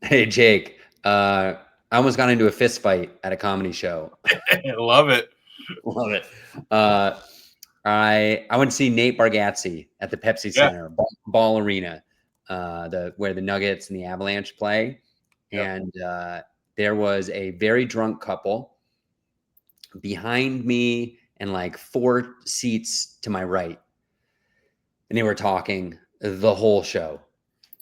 Hey, Jake. I almost got into a fist fight at a comedy show. I love it. Love it. Uh, I went to see Nate Bargatze at the Pepsi Yeah. Center Ball Arena, where the Nuggets and the Avalanche play, Yep. and there was a very drunk couple behind me and like 4 seats to my right, and they were talking the whole show.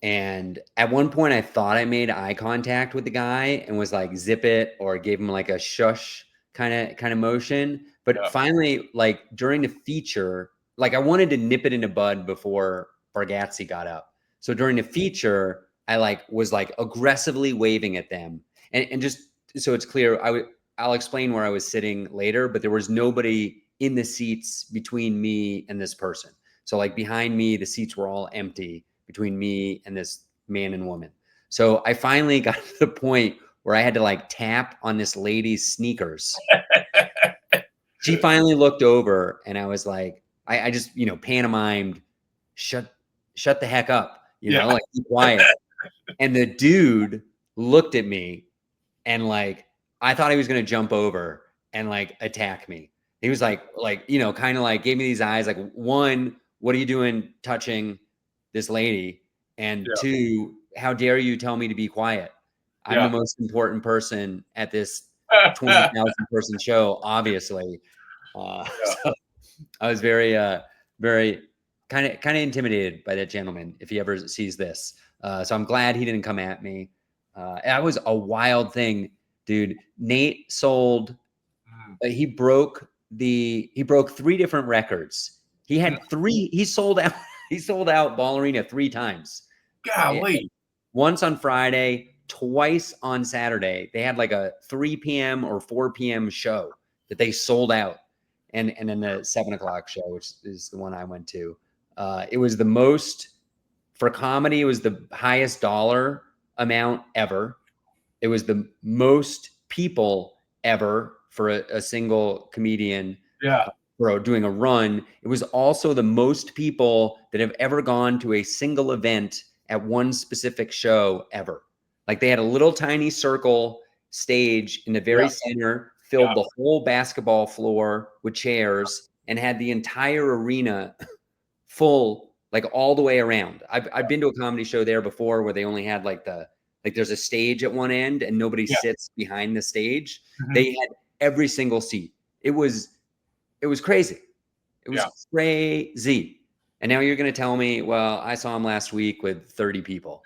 And at one point, I thought I made eye contact with the guy and was like, "Zip it," or gave him like a shush kind of motion. But Yeah. finally, like during the feature, like I wanted to nip it in the bud before Bargatze got up. So during the feature, I was aggressively waving at them, and just so it's clear, I'll explain where I was sitting later, but there was nobody in the seats between me and this person. So like behind me, the seats were all empty between me and this man and woman. So I finally got to the point where I had to like tap on this lady's sneakers. She finally looked over and I was like, I just, pantomimed, shut the heck up, Yeah. like be quiet. And the dude looked at me and like, I thought he was going to jump over and like attack me. He was like, kind of like gave me these eyes, like, one, what are you doing touching this lady? And Yeah. two, how dare you tell me to be quiet? I'm the most important person at this 20,000 person show, obviously. So I was very kind of intimidated by that gentleman if he ever sees this. So I'm glad he didn't come at me. That was a wild thing, dude. Nate sold. He broke 3 different records. He had 3. He sold out. He sold out Ball Arena 3 times. Golly. Once on Friday, twice on Saturday. They had like a 3 p.m. or 4 p.m. show that they sold out. And then the 7 o'clock show, which is the one I went to. It was the most for comedy. It was the highest dollar amount ever. It was the most people ever for a single comedian. Yeah. Doing a run. It was also the most people that have ever gone to a single event at one specific show ever. Like they had a little tiny circle stage in the very center, filled the whole basketball floor with chairs, and had the entire arena full, like all the way around. I've been to a comedy show there before where they only had there's a stage at one end and nobody sits behind the stage. They had every single seat. It was crazy. It was crazy. And now you're going to tell me, well, I saw him last week with 30 people.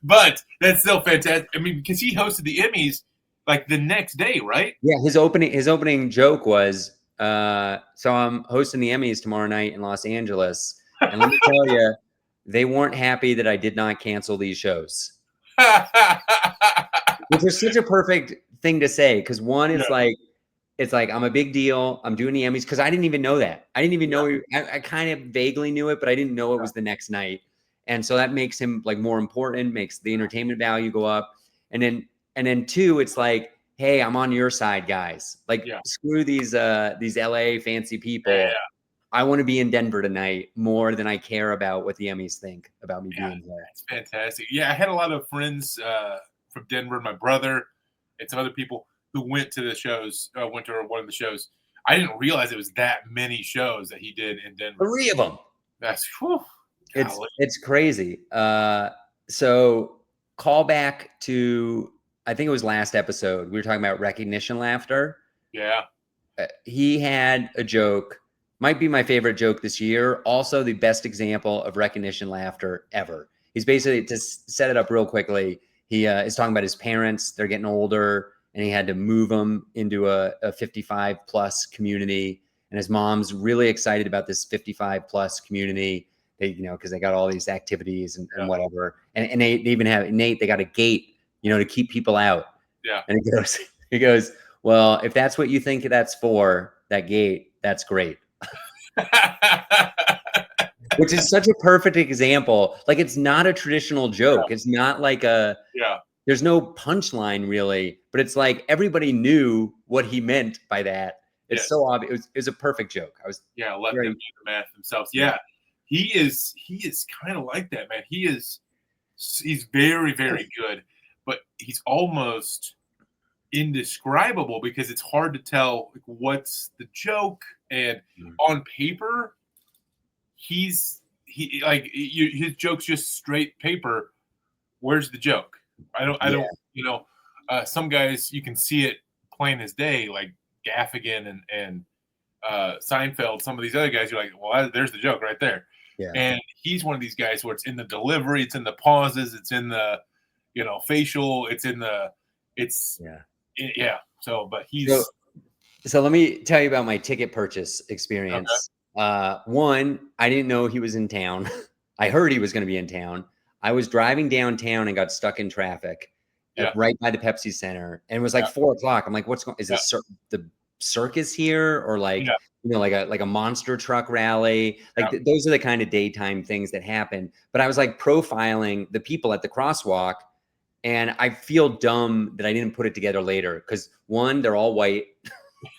But that's still fantastic. I mean, because he hosted the Emmys like the next day, right? Yeah, his opening joke was, so I'm hosting the Emmys tomorrow night in Los Angeles, and let me tell you, they weren't happy that I did not cancel these shows. Which is such a perfect thing to say, because one, it's like I'm a big deal. I'm doing the Emmys because I didn't even know that. I didn't even know. I kind of vaguely knew it, but I didn't know it was the next night. And so that makes him like more important, makes the entertainment value go up. And then two, it's like, hey, I'm on your side, guys. Like screw these LA fancy people. Yeah. I want to be in Denver tonight more than I care about what the Emmys think about me being there. That's fantastic. Yeah, I had a lot of friends from Denver, my brother, and some other people who went to the shows, went to one of the shows. I didn't realize it was that many shows that he did in Denver. 3 of them. That's it's crazy. So call back to, I think it was last episode. We were talking about recognition laughter. Yeah. He had a joke, might be my favorite joke this year. Also the best example of recognition laughter ever. He's basically, to set it up real quickly, he is talking about his parents. They're getting older, and he had to move them into a 55 plus community. And his mom's really excited about this 55 plus community. They, because they got all these activities and whatever. And they even have, Nate, they got a gate, to keep people out. Yeah. And he goes, well, if that's what you think that's for, that gate, that's great. Which is such a perfect example. Like, it's not a traditional joke. It's not like there's no punchline really, but it's like everybody knew what he meant by that. It's so obvious. It was a perfect joke. Let them do the math themselves. Yeah. He's kind of like that, man. He's very, very good, but he's almost indescribable because it's hard to tell what's the joke. And on paper, his joke's just straight paper. Where's the joke? I don't. Some guys you can see it plain as day, like Gaffigan and Seinfeld. Some of these other guys, you're like, well, there's the joke right there. Yeah. And he's one of these guys where it's in the delivery, it's in the pauses, it's in the facial, it's in the So, but he's so let me tell you about my ticket purchase experience. Okay. One, I didn't know he was in town. I heard he was going to be in town. I was driving downtown and got stuck in traffic right by the Pepsi Center, and it was like 4 o'clock. I'm like, what's going? Is this the circus here, or like like a monster truck rally? Like those are the kind of daytime things that happen. But I was like profiling the people at the crosswalk, and I feel dumb that I didn't put it together later because one, they're all white,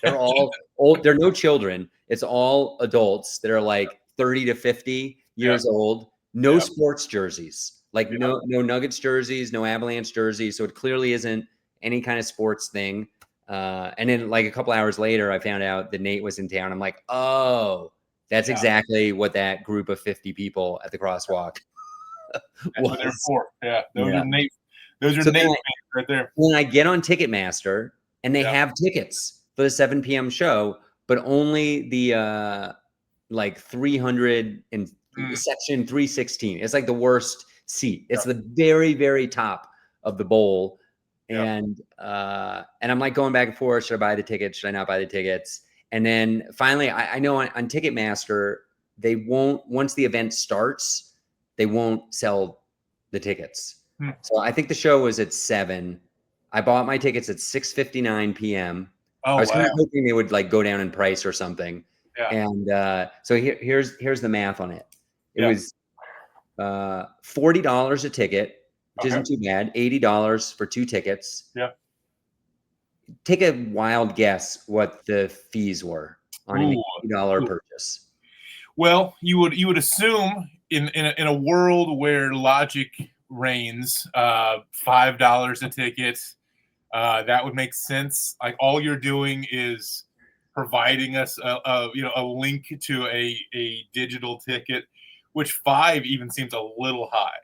they're all old, they're no children. It's all adults that are like 30 to 50 years old. No sports jerseys, like no Nuggets jerseys, no Avalanche jerseys. So it clearly isn't any kind of sports thing. And then like a couple hours later, I found out that Nate was in town. I'm like, oh, that's exactly what that group of 50 people at the crosswalk was. They're for. Yeah, those are Nate. Those are Nate fans right there. When I get on Ticketmaster and they have tickets for the 7 p.m. show, but only the like 300 and section 316. It's like the worst seat. It's the very, very top of the bowl. And I'm like going back and forth. Should I buy the tickets? Should I not buy the tickets? And then finally, I know on Ticketmaster, they won't, once the event starts, they won't sell the tickets. So I think the show was at 7. I bought my tickets at 6:59 p.m. I was kind of hoping they would like go down in price or something. And so here's the math on it. It was $40 a ticket, which isn't too bad. $80 for 2 tickets. Yeah. Take a wild guess what the fees were on an $80 purchase. Well, you would assume in a world where logic reigns, $5 a ticket, that would make sense. Like all you're doing is providing us a link to a digital ticket, which 5 even seems a little high.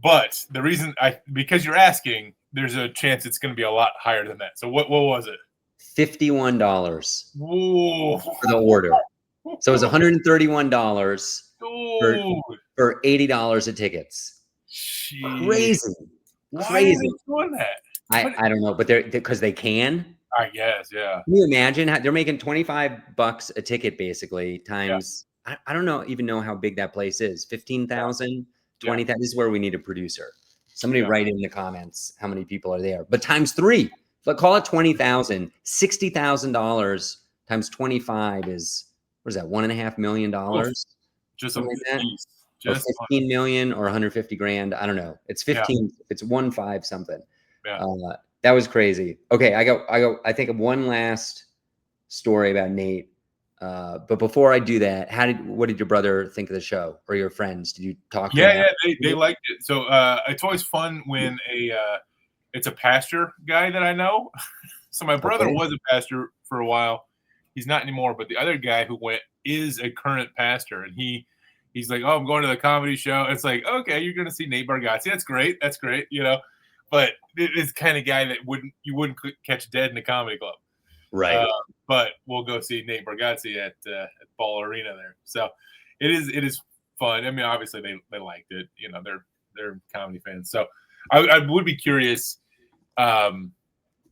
But the reason because you're asking, there's a chance it's going to be a lot higher than that. So what was it? $51 for the order. So it was $131 for $80 of tickets. Jeez. Crazy. Why are they doing that? I don't know, but they're because they can. I guess, yeah. Can you imagine how they're making $25 a ticket basically times? I don't even know how big that place is. 15,000, 20,000. This is where we need a producer. Somebody write in the comments how many people are there. But times 3. But call it 20,000. $60,000 times 25 is, what is that? $1.5 million. Just something like that. Or 15 million or 150 grand. I don't know. It's 15. It's 15 something. Yeah. That was crazy. Okay, I go. I think of one last story about Nate. But before I do that, what did your brother think of the show, or your friends? Did you talk to them? Yeah, they liked it. So it's always fun when it's a pastor guy that I know. So my brother was a pastor for a while. He's not anymore, but the other guy who went is a current pastor, and he's like, "Oh, I'm going to the comedy show." It's like, okay, you're going to see Nate Bargatze. That's great. But it's the kind of guy that you wouldn't catch dead in a comedy club. Right. But we'll go see Nate Bargatze at Ball Arena there. So it is fun. I mean, obviously they liked it. They're comedy fans. So I would be curious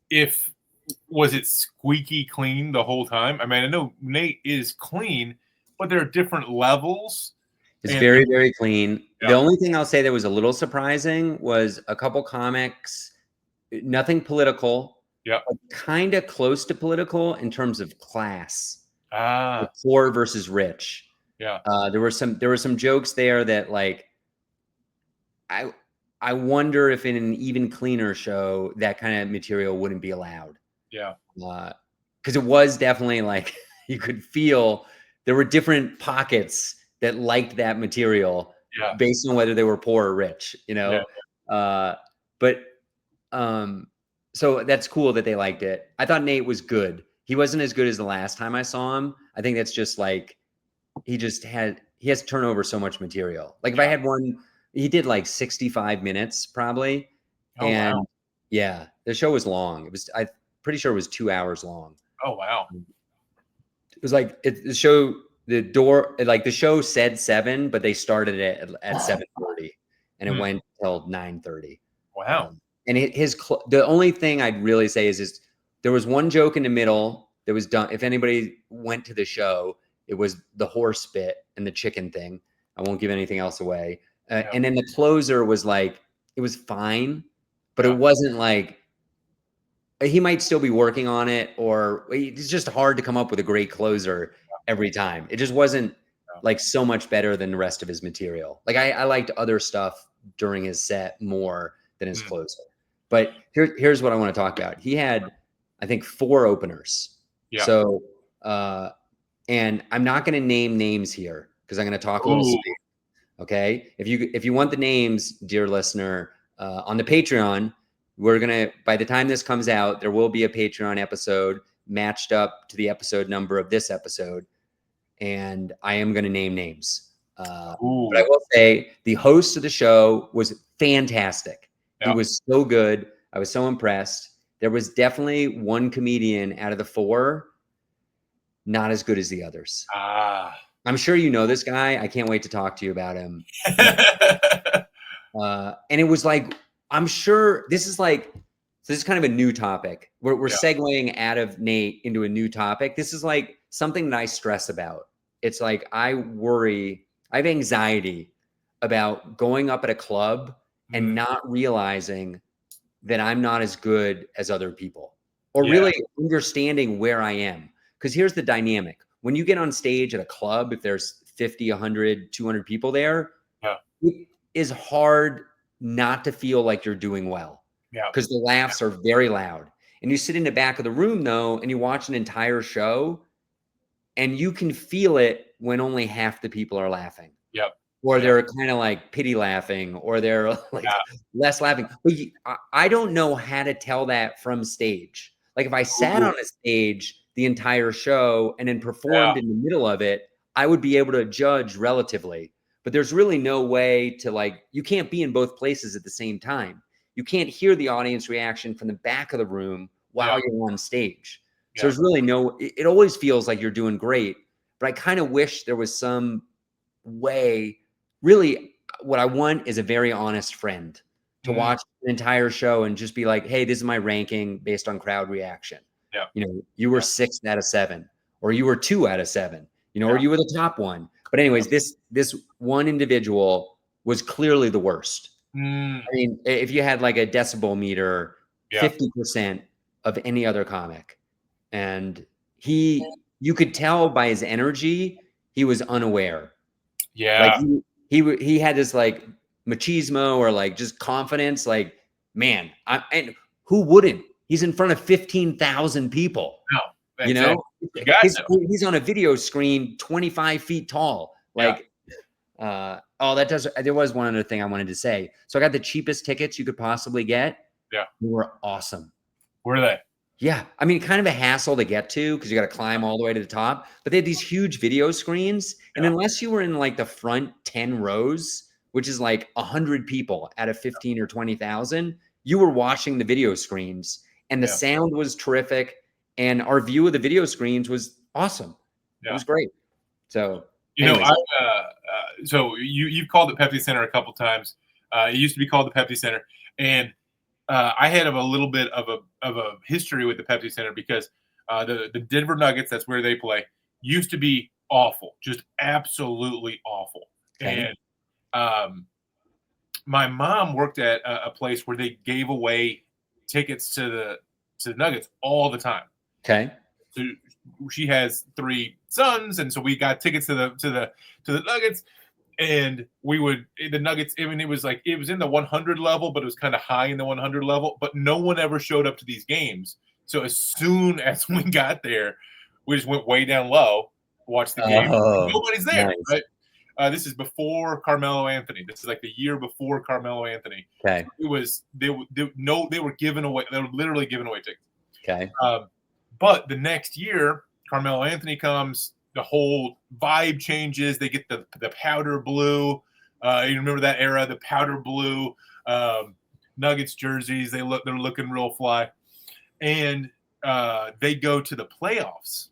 if was it squeaky clean the whole time? I mean, I know Nate is clean, but there are different levels. It's very, very clean. Yeah. The only thing I'll say that was a little surprising was a couple comics, nothing political. Yeah, kind of close to political in terms of class. Like poor versus rich. Yeah. There were some jokes there that like I wonder if in an even cleaner show that kind of material wouldn't be allowed. Yeah. Because it was definitely like you could feel there were different pockets that liked that material based on whether they were poor or rich, you know? But so that's cool that they liked it. I thought Nate was good. He wasn't as good as the last time I saw him. I think that's just like, he has to turn over so much material. Like if I had one, he did like 65 minutes probably. Oh, and wow. yeah, the show was long. I'm pretty sure it was 2 hours long. Oh, wow. It was like the show said 7, but they started it at 7:30 and it went till 9:30. Wow. And the only thing I'd really say is there was one joke in the middle that was done. If anybody went to the show, it was the horse bit and the chicken thing. I won't give anything else away. And then the closer was like, it was fine, but it wasn't like, he might still be working on it, or it's just hard to come up with a great closer every time. It just wasn't like so much better than the rest of his material. Like I liked other stuff during his set more than his closer. But here's what I want to talk about. He had, I think, 4 openers. Yeah. So, and I'm not going to name names here because I'm going to talk a little speed. Okay. If you want the names, dear listener, on the Patreon, we're going to, by the time this comes out, there will be a Patreon episode matched up to the episode number of this episode. And I am going to name names. But I will say the host of the show was fantastic. He was so good. I was so impressed. There was definitely one comedian out of the 4 not as good as the others. I'm sure you know this guy. I can't wait to talk to you about him. And it was like, I'm sure this is kind of a new topic. We're segueing out of Nate into a new topic. This is like something that I stress about. It's like, I have anxiety about going up at a club and not realizing that I'm not as good as other people, or really understanding where I am. Because here's the dynamic. When you get on stage at a club, if there's 50, 100, 200 people there, it is hard not to feel like you're doing well. Because the laughs are very loud. And you sit in the back of the room, though, and you watch an entire show, and you can feel it when only half the people are laughing. Or they're kind of like pity laughing, or they're like less laughing. But I don't know how to tell that from stage. Like if I sat on a stage the entire show and then performed in the middle of it, I would be able to judge relatively. But there's really no way to you can't be in both places at the same time. You can't hear the audience reaction from the back of the room while you're on stage. So there's really it always feels like you're doing great, but I kind of wish there was some way. Really, what I want is a very honest friend to watch an entire show and just be like, hey, this is my ranking based on crowd reaction. You were 6 out of 7, or you were 2 out of 7, or you were the top one. But anyways, this one individual was clearly the worst. I mean, if you had like a decibel meter, 50% of any other comic. And you could tell by his energy, he was unaware. Like he had this like machismo or like just confidence, like, man, and who wouldn't? He's in front of 15,000 people. He's on a video screen 25 feet tall. Like, there was one other thing I wanted to say. So I got the cheapest tickets you could possibly get. They were awesome. Where are they? Yeah. I mean, kind of a hassle to get to because you got to climb all the way to the top, but they had these huge video screens. And unless you were in like the front 10 rows, which is like 100 people out of 15 or 20,000, you were watching the video screens, and the sound was terrific. And our view of the video screens was awesome. It was great. So, so you've called it Pepsi Center a couple times. It used to be called the Pepsi Center. And I had a little bit of a history with the Pepsi Center because the Denver Nuggets, that's where they play, used to be awful, just absolutely awful. Okay. And my mom worked at a place where they gave away tickets to the Nuggets all the time. Okay. So she has 3 sons, and so we got tickets to the Nuggets. And the Nuggets, I mean, it was in the 100 level, but it was kind of high in the 100 level, but no one ever showed up to these games. So as soon as we got there, we just went way down low watch the game. Oh, Nobody's there, nice. right? This is before Carmelo Anthony. This is like the year before Carmelo Anthony. Okay. So it was they were giving away. They were literally giving away tickets. Okay. But the next year, Carmelo Anthony comes. The whole vibe changes. They get the powder blue. You remember that era? The powder blue Nuggets jerseys. They're looking real fly, and they go to the playoffs.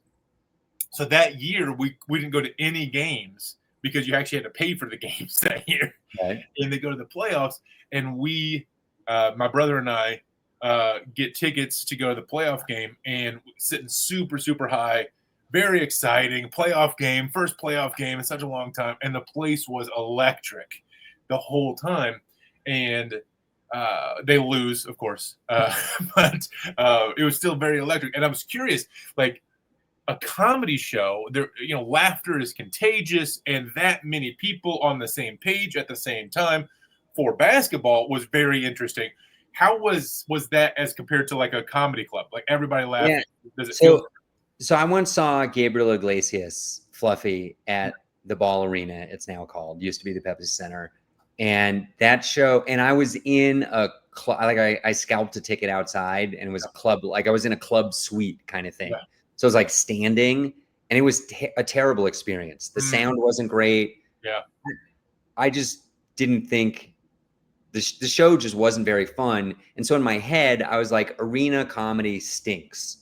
So that year we didn't go to any games because you actually had to pay for the games that year. Okay. And they go to the playoffs, and we, my brother and I, get tickets to go to the playoff game, and sitting super, super high, very exciting playoff game, first playoff game in such a long time, and the place was electric the whole time, and they lose, of course, but it was still very electric, and I was curious, like. A comedy show, there, laughter is contagious, and that many people on the same page at the same time for basketball was very interesting. How was that as compared to like a comedy club? Like everybody laughed. Yeah. Does it feel? So I once saw Gabriel Iglesias, Fluffy, at the Ball Arena. It's now called. Used to be the Pepsi Center, and that show. And I was in a club. Like I scalped a ticket outside, and it was a club. Like I was in a club suite kind of thing. Yeah. So it was like standing, and it was a terrible experience. The sound wasn't great. Yeah. I just didn't think the show just wasn't very fun. And so in my head, I was like, arena comedy stinks.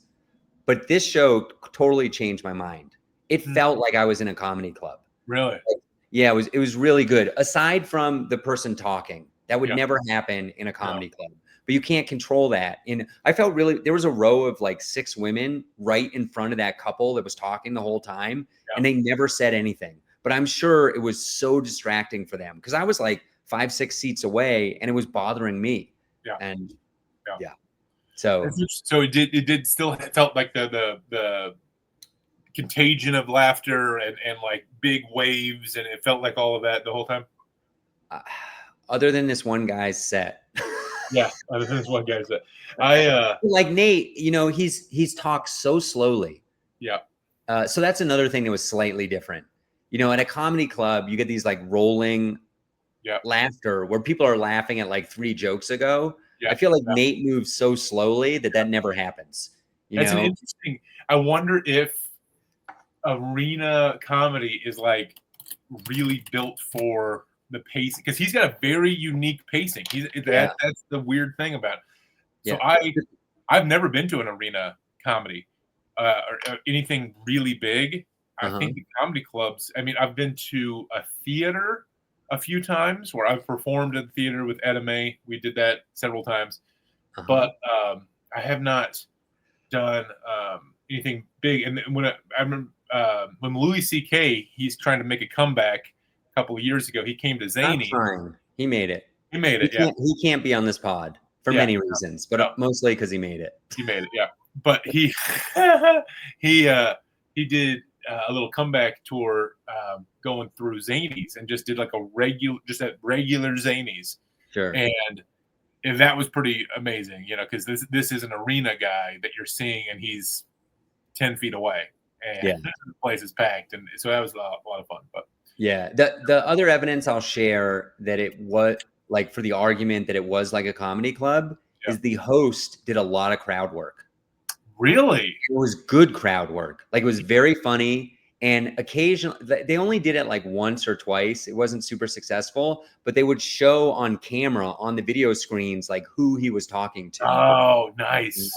But this show totally changed my mind. It felt like I was in a comedy club. Really? Like, yeah, it was really good. Aside from the person talking, that would never happen in a comedy club. But you can't control that. And I felt there was a row of like 6 women right in front of that couple that was talking the whole time, and they never said anything. But I'm sure it was so distracting for them because I was like 5-6 seats away, and it was bothering me. Yeah. And so it did still felt like the contagion of laughter and like big waves, and it felt like all of that the whole time. Other than this one guy's set. Yeah, other than this one guy's set. I like Nate, he's talked so slowly. Yeah. So that's another thing that was slightly different. At a comedy club, you get these like rolling laughter where people are laughing at like 3 jokes ago. I feel like Nate moves so slowly that never happens. That's an interesting. I wonder if arena comedy is like really built for the pacing, because he's got a very unique pacing. That's the weird thing about it. So I've never been to an arena comedy or anything really big. I think the comedy clubs. I mean, I've been to a theater a few times where I've performed at the theater with Edda May. We did that several times, but I have not done anything big. And when I remember when Louis C.K. he's trying to make a comeback. Couple of years ago, he came to Zany. He made it. He can't be on this pod for many reasons, but mostly because he made it. He made it, yeah. But he did a little comeback tour going through Zanies and just did like regular Zanies. Sure. And that was pretty amazing, because this is an arena guy that you're seeing, and he's 10 feet away, and the place is packed, and so that was a lot of fun. But yeah, the other evidence I'll share that it was like for the argument that it was like a comedy club is the host did a lot of crowd work. Really? It was good crowd work. Like it was very funny, and occasionally they only did it like once or twice. It wasn't super successful, but they would show on camera on the video screens like who he was talking to. Oh, nice.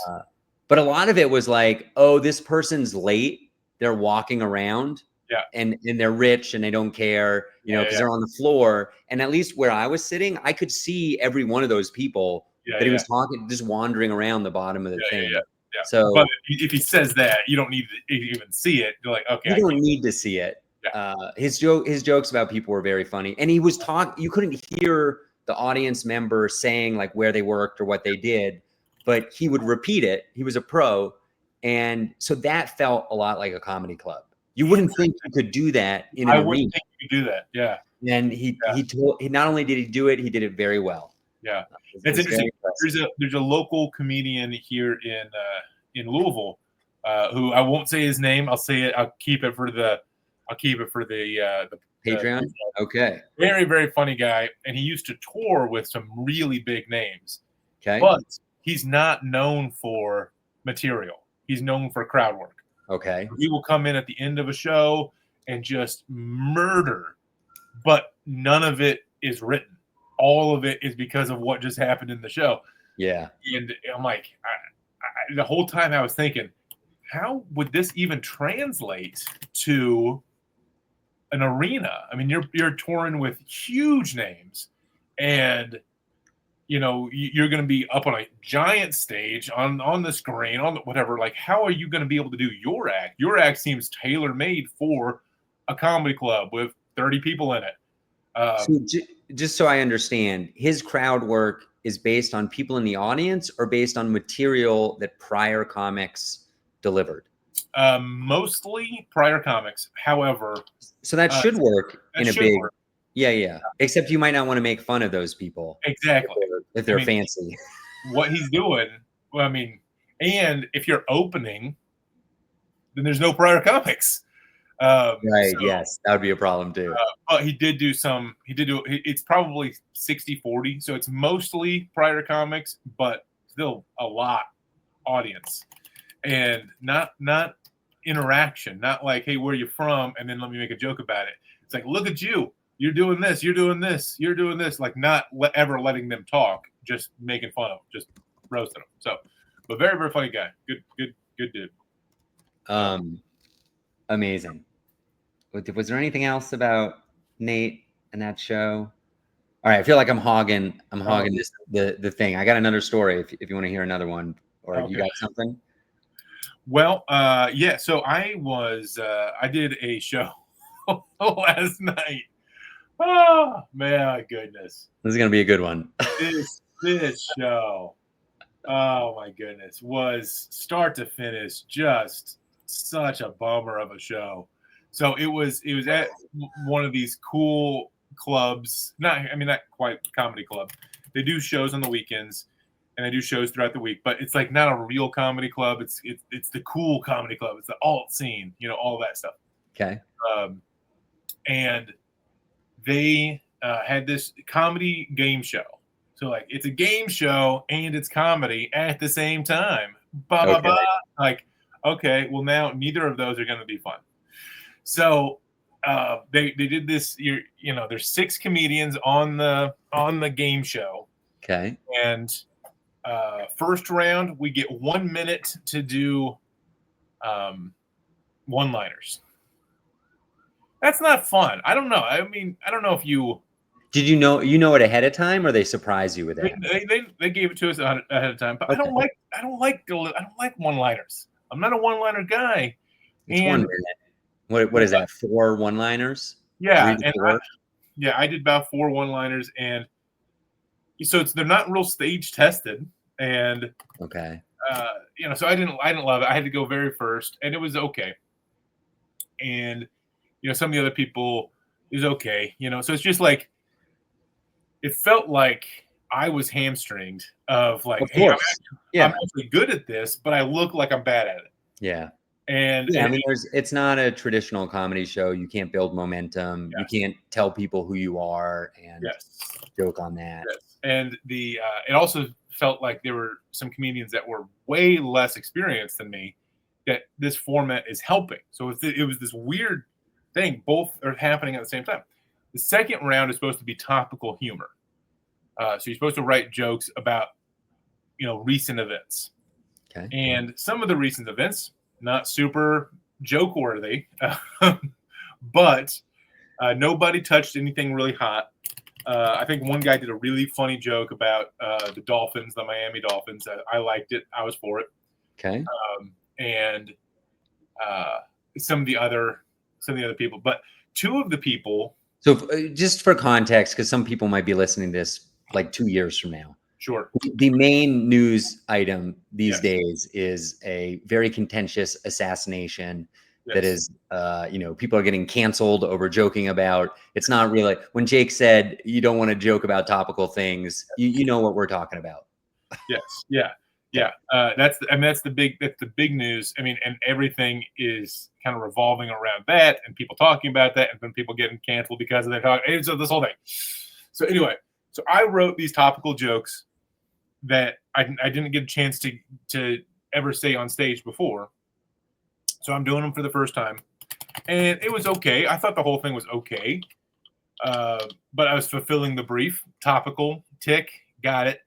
But a lot of it was like, oh, this person's late. They're walking around. Yeah. And they're rich and they don't care, because they're on the floor. And at least where I was sitting, I could see every one of those people that he was talking, just wandering around the bottom of the thing. Yeah. So, but if he says that, you don't need to even see it. You're like, okay, you don't need to see it. Yeah. His jokes about people were very funny, and he was you couldn't hear the audience member saying like where they worked or what they did, but he would repeat it. He was a pro, and so that felt a lot like a comedy club. You wouldn't think you could do that in an arena. I wouldn't think you could do that. Yeah. And he not only did he do it, he did it very well. Yeah. It's interesting. There's a local comedian here in Louisville who I won't say his name. I'll say it. I'll keep it for the Patreon. Okay. Very, very funny guy, and he used to tour with some really big names. Okay. But he's not known for material. He's known for crowd work. Okay. He will come in at the end of a show and just murder, but none of it is written. All of it is because of what just happened in the show. Yeah. And I'm like, the whole time I was thinking, how would this even translate to an arena? I mean, you're touring with huge names, and you're going to be up on a giant stage on the screen, on whatever. Like, how are you going to be able to do your act? Your act seems tailor-made for a comedy club with 30 people in it. So just so I understand, his crowd work is based on people in the audience or based on material that prior comics delivered? Mostly prior comics. However, so that should work in a big work. Yeah. Except you might not want to make fun of those people. Exactly. If they're fancy. What he's doing, well, I mean, and if you're opening, then there's no prior comics. Right. So, yes, that would be a problem too. But it's probably 60-40. So it's mostly prior comics, but still a lot audience, and not interaction. Not like, hey, where are you from? And then let me make a joke about it. It's like, look at you. You're doing this. You're doing this. You're doing this. Like, not ever letting them talk, just making fun of them, just roasting them. So, but very, very funny guy. Good dude. Amazing. Was there anything else about Nate and that show? All right, I feel like I'm hogging this the thing. I got another story if you want to hear another one, or okay. You got something? Well, yeah. So I did a show last night. Oh my goodness! This is gonna be a good one. This show, oh my goodness, was start to finish just such a bummer of a show. So it was at one of these cool clubs. Not quite comedy club. They do shows on the weekends, and they do shows throughout the week. But it's like not a real comedy club. It's the cool comedy club. It's the alt scene. All that stuff. Okay. And they had this comedy game show. So like it's a game show and it's comedy at the same time. Like, okay, well now neither of those are going to be fun. So they did this. There's 6 comedians on the game show. Okay. And first round we get 1 minute to do one-liners. That's not fun. I don't know. I mean, I don't know if you. Did you know it ahead of time, or they surprised you with it? They gave it to us ahead of time, but okay. I don't like one-liners. I'm not a one-liner guy. It's 1 minute. What is that? 4 one-liners? Yeah, I did about 4 one-liners, and so they're not real stage tested, and okay. So I didn't love it. I had to go very first, and it was okay. And some of the other people, it was okay. So it's just like it felt like I was hamstringed of like, hey, I'm actually good at this, but I look like I'm bad at it. Yeah. And I mean, it's not a traditional comedy show. You can't build momentum. Yes. You can't tell people who you are and joke on that. Yes. And it also felt like there were some comedians that were way less experienced than me that this format is helping. So it was this weird thing. Both are happening at the same time. The second round is supposed to be topical humor. So you're supposed to write jokes about, recent events. Okay. And some of the recent events, not super joke worthy, but nobody touched anything really hot. I think one guy did a really funny joke about the Dolphins, the Miami Dolphins. I liked it. I was for it. Okay. And some of the other people, but 2 of the people. So just for context, because some people might be listening to this like 2 years from now. Sure. The main news item these days is a very contentious assassination that is, people are getting canceled over joking about. It's not really, when Jake said you don't want to joke about topical things, you know what we're talking about. Yes. Yeah. Yeah, that's the big news. I mean, and everything is kind of revolving around that, and people talking about that, and then people getting canceled because of their talk. And so this whole thing. So anyway, so I wrote these topical jokes that I didn't get a chance to ever say on stage before. So I'm doing them for the first time, and it was okay. I thought the whole thing was okay, but I was fulfilling the brief. Topical, tick, got it.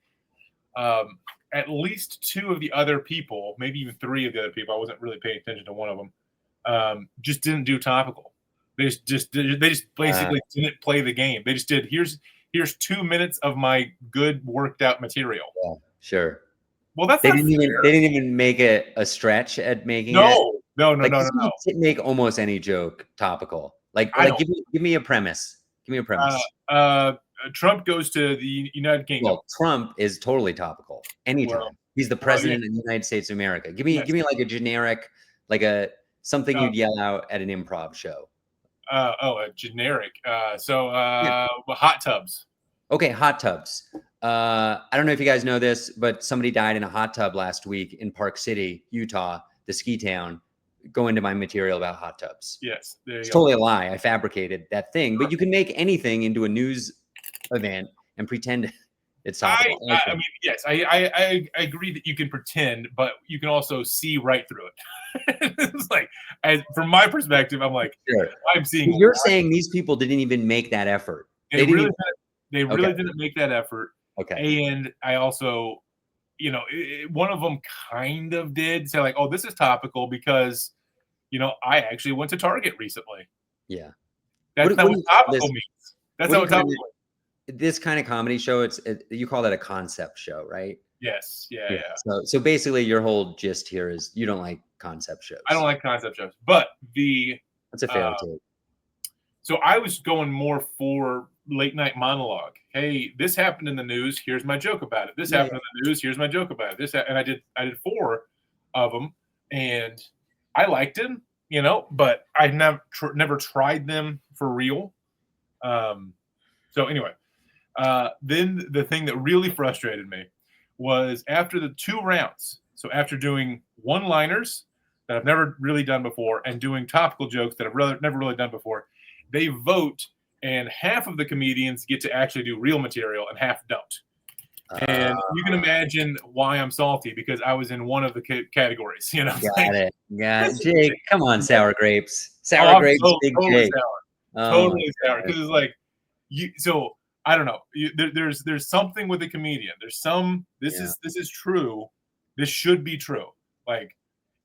At least two of the other people, maybe even three of the other people, I wasn't really paying attention to one of them, just didn't do topical. They just basically didn't play the game. They just did, here's 2 minutes of my good worked out material. Yeah, sure. Well, that's they didn't even make it a stretch at making it. No. Make almost any joke topical. Like give me a premise. Give me a premise. Trump goes to the United Kingdom. Well, Trump is totally topical anytime. Well, he's the president of the United States of America. Give me like a generic, like something you'd yell out at an improv show. A generic. Hot tubs. Okay, hot tubs. I don't know if you guys know this, but somebody died in a hot tub last week in Park City, Utah, the ski town. Go into my material about hot tubs. Yes. It's totally a lie. I fabricated that thing, but you can make anything into a news event and pretend it's topical. I mean, yes, I agree that you can pretend, but you can also see right through it. It's like, from my perspective, I'm like, sure. I'm seeing. You're saying these people didn't even make that effort. They really didn't make that effort. Okay. And I also, one of them kind of did say like, oh, this is topical because, I actually went to Target recently. Yeah. That's not what topical means. That's not what topical means. This kind of comedy show, you call that a concept show, right? Yes. Yeah. So basically your whole gist here is you don't like concept shows. I don't like concept shows, but that's a fair take. So I was going more for late night monologue. Hey, this happened in the news. Here's my joke about it. This happened in the news. Here's my joke about it. And I did 4 of them, and I liked them, but I never tried them for real. So anyway, then the thing that really frustrated me was after the 2 rounds. So after doing one-liners that I've never really done before and doing topical jokes that I've never really done before, they vote, and half of the comedians get to actually do real material and half don't. And you can imagine why I'm salty, because I was in one of the categories. Got it. Yeah, Jake, come on, sour grapes. Sour grapes, big Jake. Totally sour. Because it's like, so I don't know. There's something with a comedian. There's some. This is true. This should be true. Like,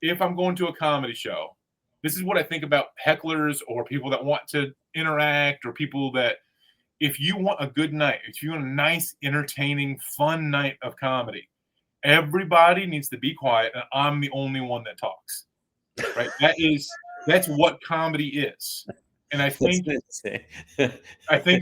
if I'm going to a comedy show, this is what I think about hecklers or people that want to interact, or people that, if you want a good night, if you want a nice, entertaining, fun night of comedy, everybody needs to be quiet, and I'm the only one that talks. Right? That's what comedy is. And I think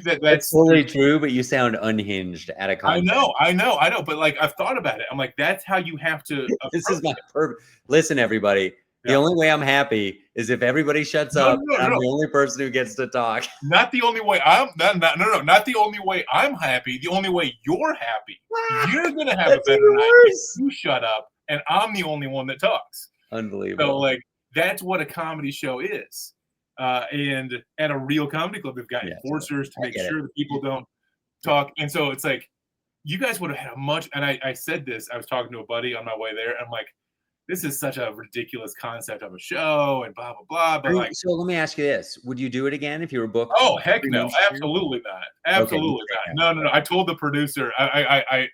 that's totally true, but you sound unhinged at a concert. I know. But like, I've thought about it. I'm like, that's how you have to. This is my perfect. Listen, everybody. The only way I'm happy is if everybody shuts up. I'm the only person who gets to talk. Not the only way not the only way I'm happy. The only way you're happy. You're gonna have a better night if you shut up, and I'm the only one that talks. Unbelievable. So like, that's what a comedy show is. And at a real comedy club, they've got enforcers to make sure that people don't talk. And so it's like, you guys would have had a much. And I said this. I was talking to a buddy on my way there. And I'm like, this is such a ridiculous concept of a show, and blah blah blah. But like, so let me ask you this: would you do it again if you were booked? Oh heck no, absolutely not, absolutely not. No. I told the producer, I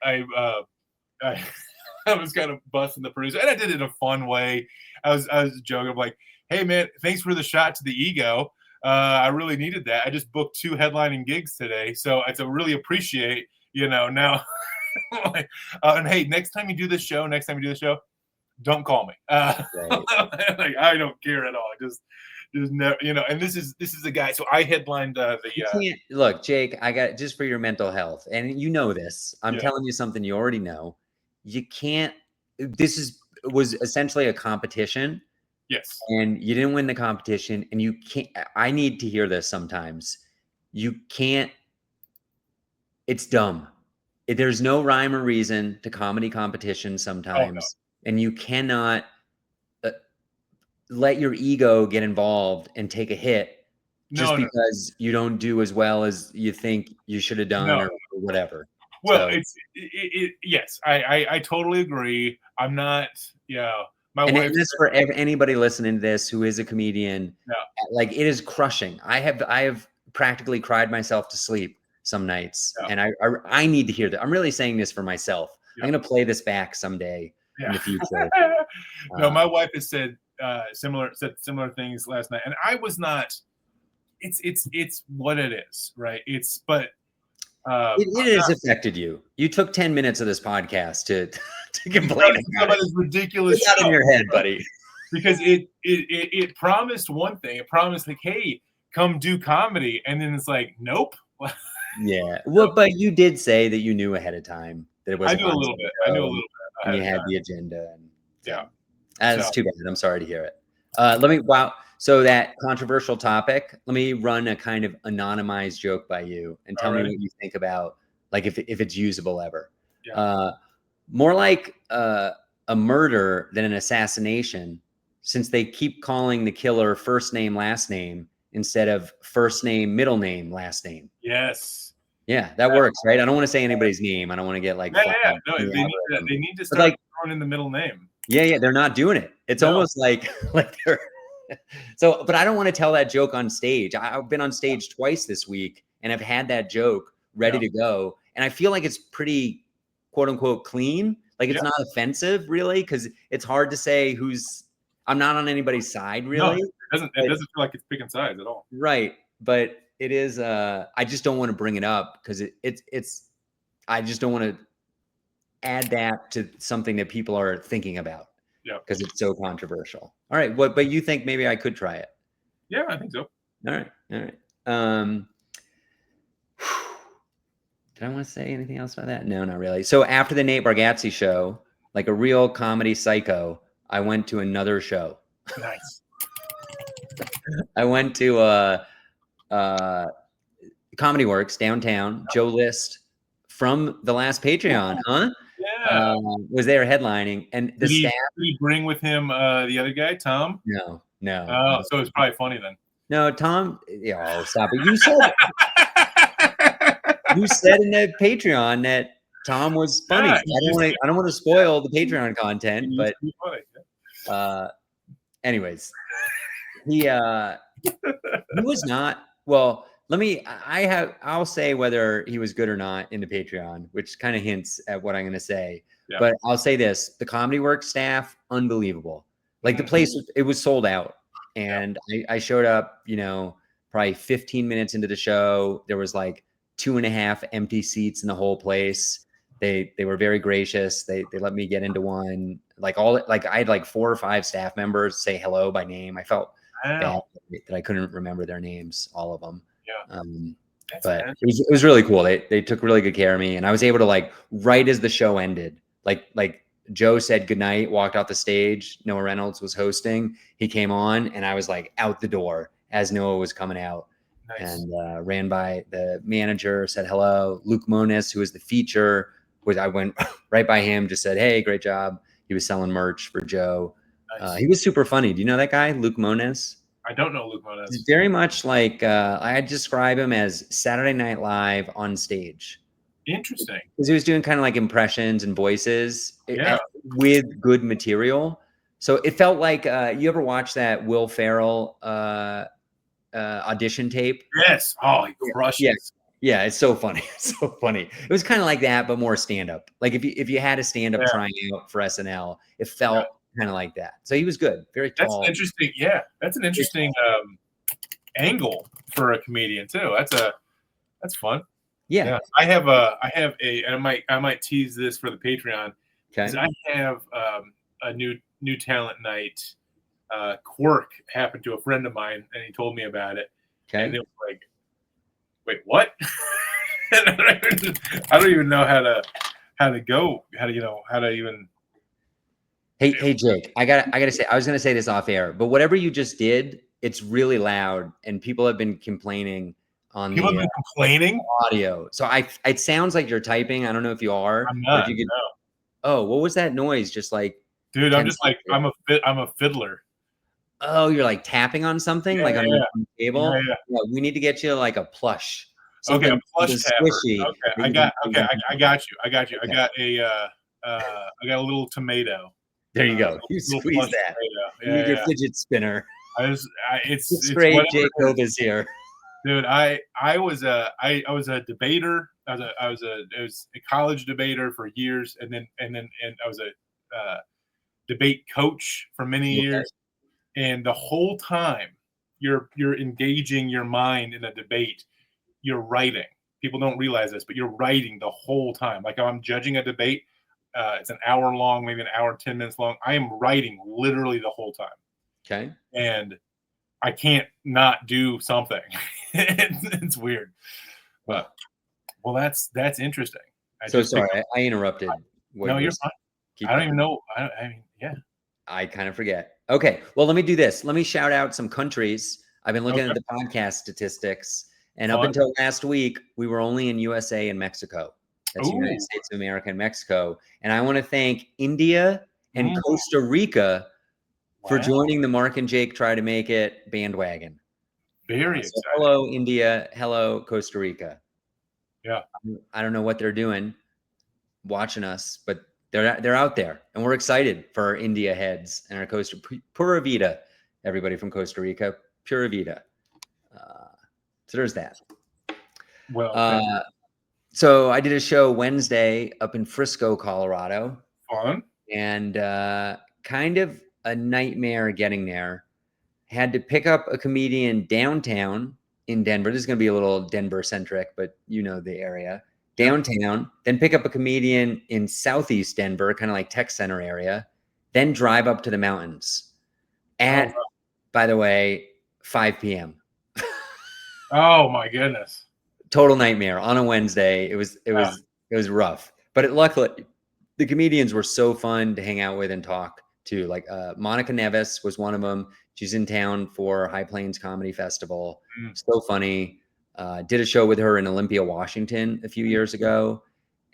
was kind of busting the producer, and I did it in a fun way. I was joking. I'm like, hey man, thanks for the shot to the ego. I really needed that. I just booked 2 headlining gigs today, so I really appreciate, now. Like, and hey, next time you do this show, don't call me. Like, I don't care at all. Just never, and this is a guy. So I headlined look, Jake, I got, just for your mental health, and this. I'm telling you something you already know. You can't. This was essentially a competition. Yes. And you didn't win the competition, and you can't. I need to hear this sometimes. You can't. It's dumb. there's no rhyme or reason to comedy competition sometimes, and you cannot let your ego get involved and take a hit just because you don't do as well as you think you should have done or whatever. Well, yes, I totally agree. I'm not, my wife. And this for anybody listening to this who is a comedian, like it is crushing. I have practically cried myself to sleep some nights, and I need to hear that. I'm really saying this for myself. I'm going to play this back someday in the future. No, my wife has said similar things last night, and I was not. It's what it is, right? But it has affected you. You took 10 minutes of this podcast to complain about this ridiculous stuff in your head, buddy. Because it promised one thing. It promised like, hey, come do comedy, and then it's like, nope. Yeah. Well, but you did say that you knew ahead of time that it was. I knew a little bit. And you had the agenda. And that's too bad. I'm sorry to hear it. So that controversial topic, let me run a kind of anonymized joke by you and tell me what you think about, like, if it's usable ever. Yeah. More like a murder than an assassination, since they keep calling the killer first name, last name, instead of first name, middle name, last name. Yes. Yeah, that works, right? I don't want to say anybody's name. I don't want to get like. No, they need to start throwing in the middle name. Yeah, they're not doing it. It's almost like they're. So, but I don't want to tell that joke on stage. I've been on stage twice this week, and I've had that joke ready to go, and I feel like it's pretty, quote unquote, clean. Like it's not offensive, really, because it's hard to say who's. I'm not on anybody's side, really. No, it doesn't feel like it's picking sides at all. Right, but it is. I just don't want to bring it up because it's. I just don't want to add that to something that people are thinking about. Yeah, because it's so controversial. All right, but you think maybe I could try it? Yeah, I think so. All right. Did I want to say anything else about that? No, not really. So after the Nate Bargatze show, like a real comedy psycho, I went to another show. Nice. I went to Comedy Works downtown. Joe List from the last Patreon, huh? Yeah. Was there headlining, and the staff. Did he bring with him the other guy, Tom? No. Oh, so it's probably funny then. No, Tom. Yeah, stop it. You said in the Patreon that Tom was funny. I don't want to spoil the Patreon content, but anyways, he was not. Well, I'll say whether he was good or not in the Patreon, which kind of hints at what I'm going to say. Yeah. But I'll say this: the Comedy Works staff, unbelievable. Like the place, it was sold out, and I showed up, probably 15 minutes into the show. There was like 2.5 empty seats in the whole place. They were very gracious. They let me get into one. I had like 4 or 5 staff members say hello by name. I felt bad that I couldn't remember their names, all of them. Yeah. But it was really cool. They took really good care of me, and I was able to right as the show ended, like Joe said goodnight, walked off the stage. Noah Reynolds was hosting. He came on, and I was like out the door as Noah was coming out. Nice. And ran by the manager, said hello. Luke Mones, who was the feature, I went right by him, just said, "Hey, great job." He was selling merch for Joe. Nice. He was super funny. Do you know that guy, Luke Mones? I don't know Luke Mones. He's very much like I describe him as Saturday Night Live on stage. Interesting. Because he was doing kind of like impressions and voices with good material. So it felt like you ever watch that Will Ferrell audition tape? Yes. Oh, he crushes. Yes. Yeah, it's so funny. It's so funny. It was kind of like that, but more stand-up. Like if you had a stand-up trying out for SNL, it felt kind of like that. So he was good. Very tall. That's interesting. Yeah, that's an interesting angle for a comedian too. That's fun. Yeah. I have a, and I might tease this for the Patreon. Okay. I have a new talent night. Quirk happened to a friend of mine, and he told me about it. Okay. And it was like, wait, what? I don't even know how to go. How to even. Hey Jake, I gotta say, I was gonna say this off air, but whatever you just did, it's really loud, and people have been complaining on People have the been complaining. audio. So it sounds like you're typing. I don't know if you are. I'm But not. if you could, No. oh, what was that noise? Just like, Dude, I'm 10 just like seconds. I'm a fiddler. Oh, you're like tapping on something, like Yeah, on yeah, the yeah, table. yeah. Yeah, we need to get you like a plush, Okay, a something plush tapper. squishy. Okay, that you can- I got you. I got you. Okay. I got a little tomato. There you go. You Little squeeze plush that. tomato. You Yeah, need your yeah. fidget spinner. It's Great, whatever Jake it is. Hovis here. Dude, I was a debater. I was a college debater for years, and I was a debate coach for many years. And the whole time you're engaging your mind in a debate, you're writing. People don't realize this, but you're writing the whole time. Like I'm judging a debate. It's an hour long, maybe an hour, 10 minutes long. I am writing literally the whole time. Okay. And I can't not do something. It's weird. But well, that's interesting. So sorry, I interrupted. No, you're fine. I don't even know. I mean, yeah. I kind of forget. Okay. Well, let me do this. Let me shout out some countries. I've been looking Okay. at the podcast statistics, and Fun. up until last week, we were only in USA and Mexico. That's United Ooh. States of America and Mexico. And I want to thank India and Mm. Costa Rica for Wow. joining the Mark and Jake Try to Make It bandwagon. Very So exciting. hello, India. Hello, Costa Rica. Yeah. I don't know what they're doing watching us, but they're out there, and we're excited for our India heads and our Costa Pura Vida, everybody from Costa Rica, Pura Vida. So there's that. Well, so I did a show Wednesday up in Frisco, Colorado, fun. and kind of a nightmare getting there. Had to pick up a comedian downtown in Denver. This is going to be a little Denver centric, but you know the area. Downtown, then pick up a comedian in Southeast Denver, kind of like Tech Center area, then drive up to the mountains at, by the way, 5 p.m. Oh my goodness. Total nightmare on a Wednesday. It was rough, but luckily the comedians were so fun to hang out with and talk to. Like Monica Nevis was one of them. She's in town for High Plains Comedy Festival. So funny. Did a show with her in Olympia, Washington a few years ago.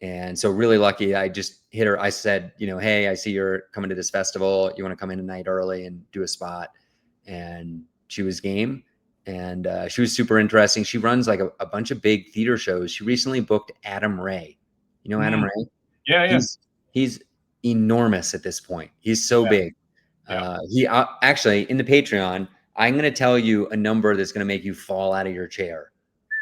And so really lucky. I just hit her. I said, hey, I see you're coming to this festival. You want to come in a night early and do a spot? And she was game. And she was super interesting. She runs like a bunch of big theater shows. She recently booked Adam Ray. You know Adam Ray? Yeah. He's enormous at this point. He's so big. Yeah. He actually in the Patreon, I'm going to tell you a number that's going to make you fall out of your chair.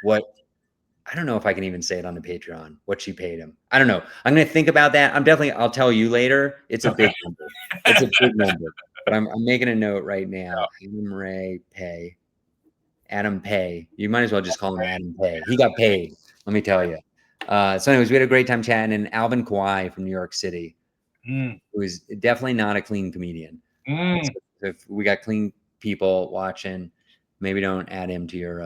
I don't know if I can even say it on the Patreon, what she paid him. I don't know. I'm going to think about that. I'll tell you later. It's a big number. It's a big number, but I'm making a note right now. Adam Ray pay. Adam Pay. You might as well just call him Adam Pay. He got paid. Let me tell you. So anyways, we had a great time chatting. And Alvin Kuai from New York City, who's definitely not a clean comedian. So if we got clean people watching, maybe don't add him to your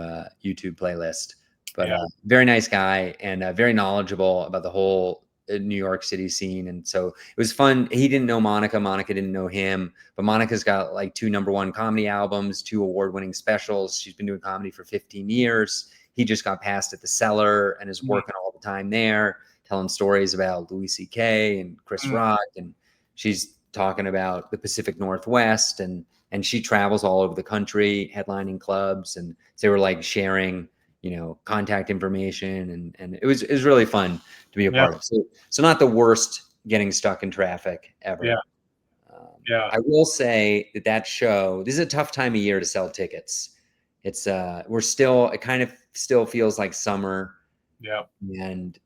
YouTube playlist. But very nice guy and very knowledgeable about the whole New York City scene. And so it was fun. He didn't know Monica. Monica didn't know him. But Monica's got like 2 #1 comedy albums, 2 award-winning specials. She's been doing comedy for 15 years. He just got passed at the Cellar and is working all the time there, telling stories about Louis C.K. and Chris Rock. And she's talking about the Pacific Northwest. And she travels all over the country, headlining clubs. And they were like sharing contact information, and it was really fun to be a part of. So not the worst getting stuck in traffic ever. I will say that show, this is a tough time of year to sell tickets. It kind of still feels like summer. And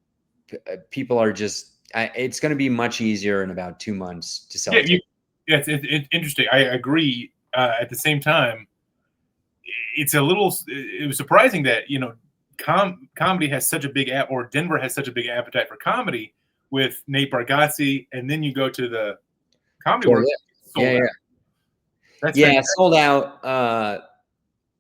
people are just, it's going to be much easier in about 2 months to sell tickets. It's interesting. I agree. At the same time, it was surprising that comedy has such a big or Denver has such a big appetite for comedy with Nate Bargatze, and then you go to the Comedy Works. Sold out.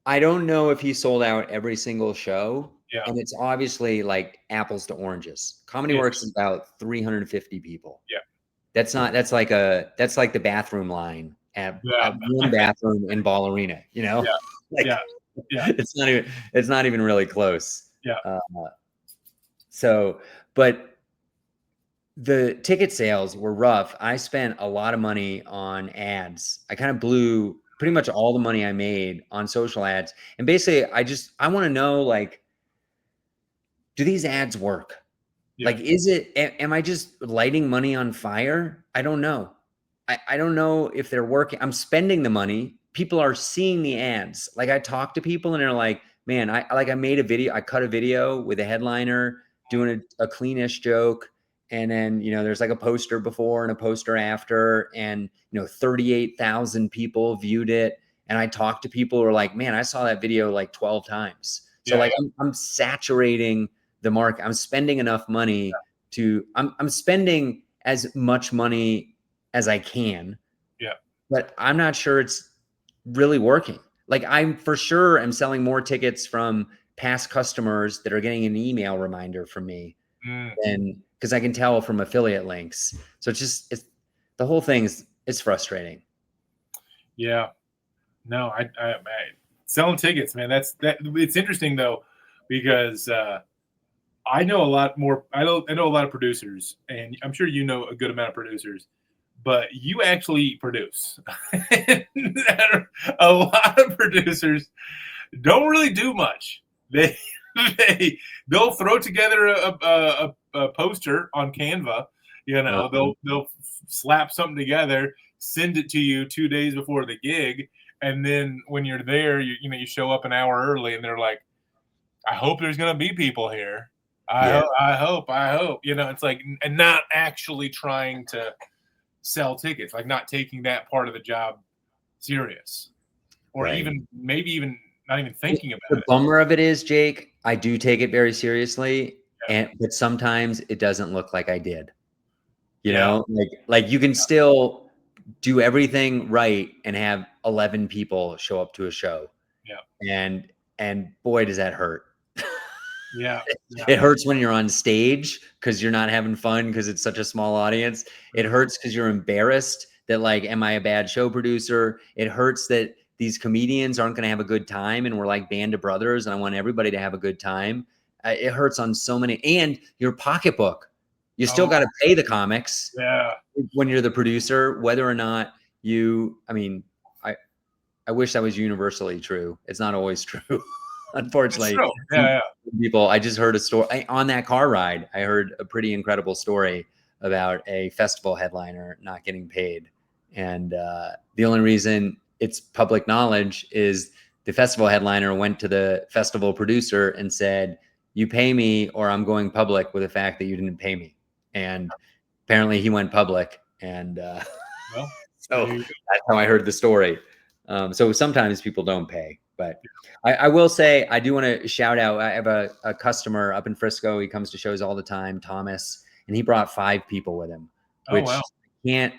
I don't know if he sold out every single show, and it's obviously like apples to oranges. Comedy Works is about 350 people. That's like the bathroom line at one bathroom in Ball Arena, Yeah. It's not even really close. Yeah. But the ticket sales were rough. I spent a lot of money on ads. I kind of blew pretty much all the money I made on social ads. And basically I want to know, like, do these ads work? Yeah. Like, am I just lighting money on fire? I don't know. I don't know if they're working. I'm spending the money. People are seeing the ads. Like, I talk to people and they're like, man, I made a video. I cut a video with a headliner doing a cleanish joke. And then, there's like a poster before and a poster after, and, 38,000 people viewed it. And I talked to people who are like, man, I saw that video like 12 times. So Yeah. like, I'm saturating the market. I'm spending enough money I'm spending as much money as I can. Yeah. But I'm not sure it's really working. Like, I'm for sure am selling more tickets from past customers that are getting an email reminder from me than, because I can tell from affiliate links. So it's the whole thing it's frustrating. Yeah. No, I selling tickets, man. It's interesting though, because I know a lot more. I know a lot of producers, and I'm sure you know a good amount of producers, but you actually produce. A lot of producers don't really do much. They'll throw together a poster on Canva. They'll slap something together, send it to you 2 days before the gig, and then when you're there, you show up an hour early, and they're like, "I hope there's gonna be people here. I hope. It's like, and not actually trying to sell tickets, like not taking that part of the job serious, or Right. maybe even not even thinking about The it. bummer of it is, Jake, I do take it very seriously, but sometimes it doesn't look like I did. Like you can still do everything right and have 11 people show up to a show. Yeah. And boy, does that hurt. Yeah. It hurts when you're on stage because you're not having fun because it's such a small audience. It hurts because you're embarrassed that, like, am I a bad show producer? It hurts that these comedians aren't going to have a good time and we're like band of brothers and I want everybody to have a good time. It hurts on so many. And your pocketbook. You still got to pay the comics when you're the producer, whether or not I wish that was universally true. It's not always true. Unfortunately, people. I just heard a story on that car ride. I heard a pretty incredible story about a festival headliner not getting paid, and the only reason it's public knowledge is the festival headliner went to the festival producer and said, "You pay me, or I'm going public with the fact that you didn't pay me." And apparently, he went public, and so that's how I heard the story. So sometimes people don't pay, but I will say, I do want to shout out. I have a customer up in Frisco. He comes to shows all the time, Thomas, and he brought 5 people with him, which I can't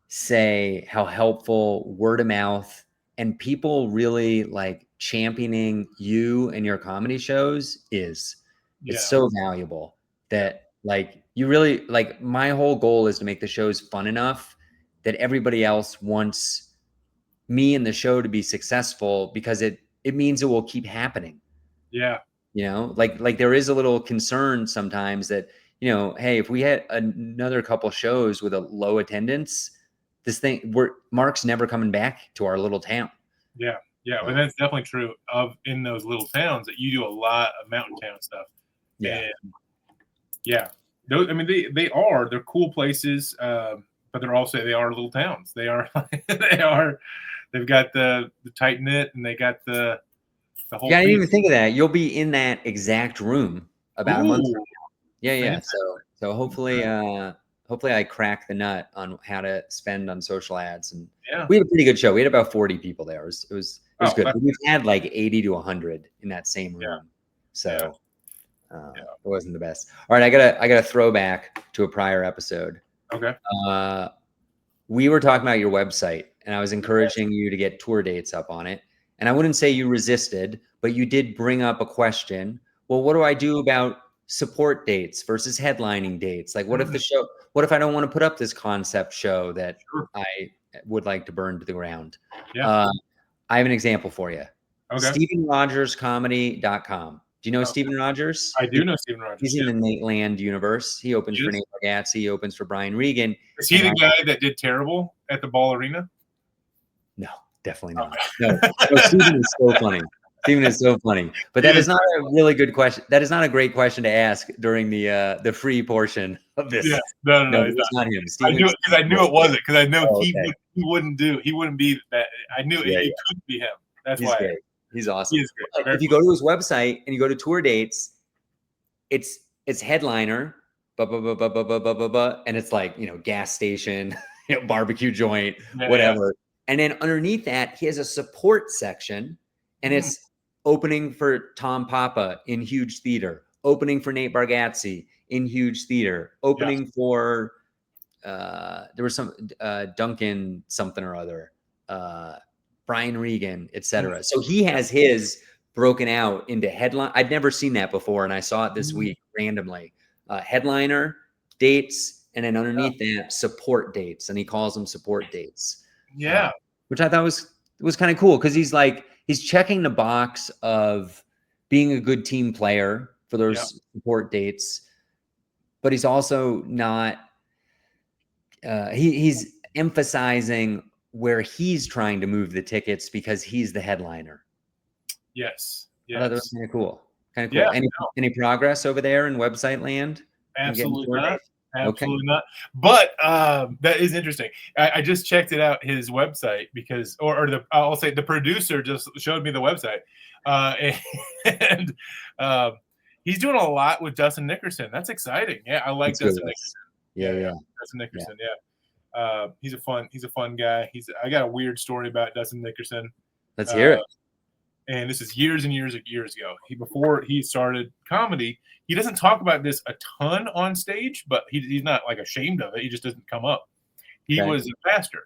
say how helpful word of mouth and people really like championing you and your comedy shows is. It's so valuable that like you really like, my whole goal is to make the shows fun enough that everybody else wants me and the show to be successful because it means it will keep happening. Yeah. Like there is a little concern sometimes that, hey, if we had another couple shows with a low attendance, Mark's never coming back to our little town. Yeah. Well, that's definitely true in those little towns that you do a lot of mountain town stuff. And those, I mean, they're cool places, but they are little towns. They are, they've got the tight knit, and they got the whole. Yeah, I didn't even think of that. You'll be in that exact room about a month from now. Yeah. So hopefully I crack the nut on how to spend on social ads. And we had a pretty good show. We had about 40 people there. It was good. We've had like 80 to 100 in that same room. So it wasn't the best. All right, I got a throwback to a prior episode. Okay. We were talking about your website, and I was encouraging you to get tour dates up on it. And I wouldn't say you resisted, but you did bring up a question. Well, what do I do about support dates versus headlining dates? Like, what if I don't want to put up this concept show that I would like to burn to the ground? I have an example for you. Okay. StephenRogersComedy.com. Do you know Stephen Rogers? I do know Stephen Rogers. He's in the Nate Land universe. He opens for Nate Bargatze. He opens for Brian Regan. Is he the guy that did terrible at the Ball Arena? No, definitely not. No, Stephen is so funny. Stephen is so funny. But that is not a really good question. That is not a great question to ask during the free portion of this. Yeah. No, it's not him. I knew it wasn't, because I know he wouldn't be that. I knew it couldn't be him. That's why. Great. He's awesome. He is great. If you go to his website and you go to tour dates, it's headliner, and it's like, gas station, barbecue joint, whatever. And then underneath that, he has a support section, and it's opening for Tom Papa in huge theater, opening for Nate Bargatze in huge theater, opening for there was some Duncan something or other, Brian Regan, etc. So he has his broken out into headline. I'd never seen that before, and I saw it this week randomly. Headliner dates, and then underneath that, support dates, and he calls them support dates. Yeah, which I thought was kind of cool, because he's checking the box of being a good team player for those support dates, but he's also not. He's emphasizing where he's trying to move the tickets because he's the headliner. Yes. I thought that was kind of cool. Yeah, any progress over there in website land? Absolutely not. Absolutely not. But that is interesting. I just checked it out, his website, because, I'll say the producer just showed me the website, and he's doing a lot with Dustin Nickerson. That's exciting. Yeah, I like Dustin Nickerson. Yeah. Dustin Nickerson. Yeah. He's a fun guy. I got a weird story about Dustin Nickerson. Let's hear it. And this is years and years ago. Before he started comedy, he doesn't talk about this a ton on stage, but he's not like ashamed of it. He just doesn't come up. He was a pastor.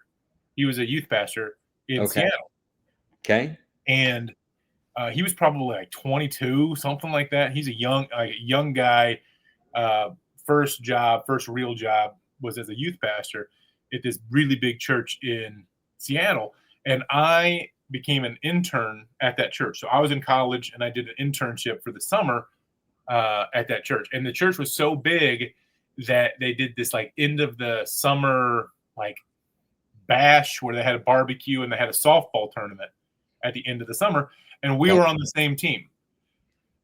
He was a youth pastor in Seattle. Okay. And he was probably like 22, something like that. He's a young guy. First real job was as a youth pastor at this really big church in Seattle. And I became an intern at that church. So I was in college and I did an internship for the summer at that church. And the church was so big that they did this like end of the summer like bash where they had a barbecue and they had a softball tournament at the end of the summer. And we were on the same team.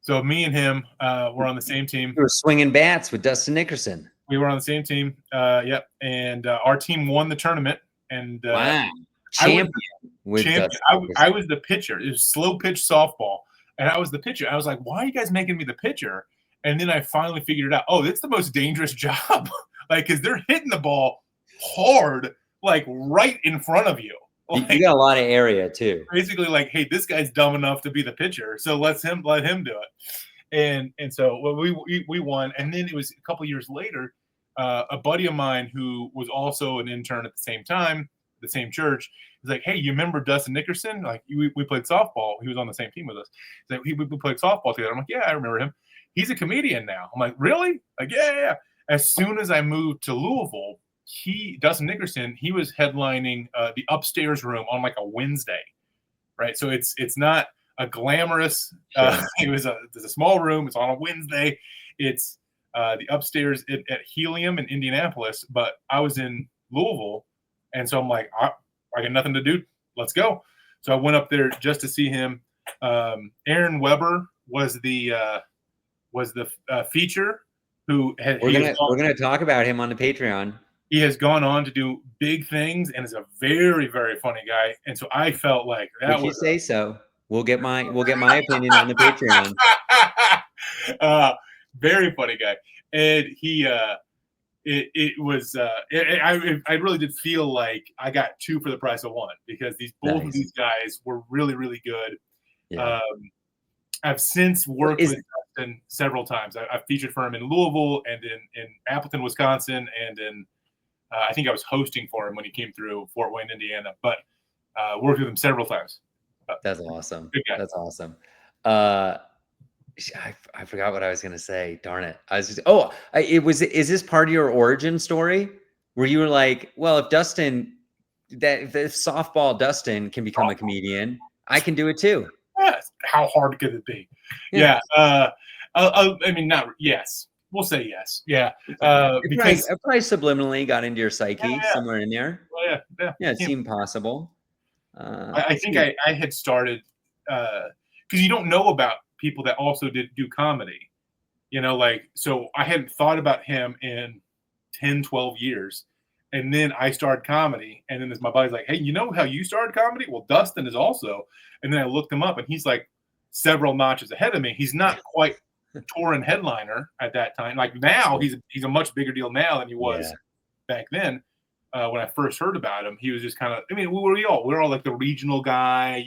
So me and him were on the same team. We were swinging bats with Dustin Nickerson. We were on the same team. Yep. And our team won the tournament. And wow. Champion. I was the pitcher. It was slow pitch softball. And I was the pitcher. I was like, why are you guys making me the pitcher? And then I finally figured it out. Oh, it's the most dangerous job. Like, because they're hitting the ball hard, like right in front of you. Like, you got a lot of area too. Basically, like, hey, this guy's dumb enough to be the pitcher, so let him do it. And so we won. And then it was a couple years later, a buddy of mine who was also an intern at the same time, the same church, was like, hey, you remember Dustin Nickerson? Like, we played softball. He was on the same team with us. So we played softball together. I'm like, yeah, I remember him. He's a comedian now. I'm like, really? Like, yeah. As soon as I moved to Louisville, Dustin Nickerson, he was headlining the upstairs room on like a Wednesday, right? So it's not a glamorous. There's a small room. It's on a Wednesday. It's the upstairs at Helium in Indianapolis, but I was in Louisville, and so I'm like, I got nothing to do. Let's go. So I went up there just to see him. Aaron Weber was the feature who had. We're gonna talk about him on the Patreon. He has gone on to do big things and is a very, very funny guy. And so I felt like that. If you say so, we'll get my opinion on the Patreon. Very funny guy, and he I really did feel like I got two for the price of one, because both of these guys were really, really good. Yeah. I've since worked with Dustin several times. I've featured for him in Louisville and in Appleton, Wisconsin, and in I think I was hosting for him when he came through Fort Wayne, Indiana, but worked with him several times. That's awesome. That's awesome. I forgot what I was going to say. Darn it. Is this part of your origin story where you were like, well, if softball Dustin can become a comedian, I can do it too. How hard could it be? Yeah. I mean, not yes. We'll say yes. Yeah. Because It probably subliminally got into your psyche somewhere in there. well, Yeah, it seemed possible. I think I had started because you don't know about people that also do comedy. Like, so I hadn't thought about him in 10, 12 years. And then I started comedy. And then my buddy's like, hey, you know how you started comedy? Well, Dustin is also. And then I looked him up and he's like several notches ahead of me. He's not quite touring headliner at that time. Like now he's a much bigger deal now than he was back then. When I first heard about him, he was just kind of, I mean, we're all like the regional guy.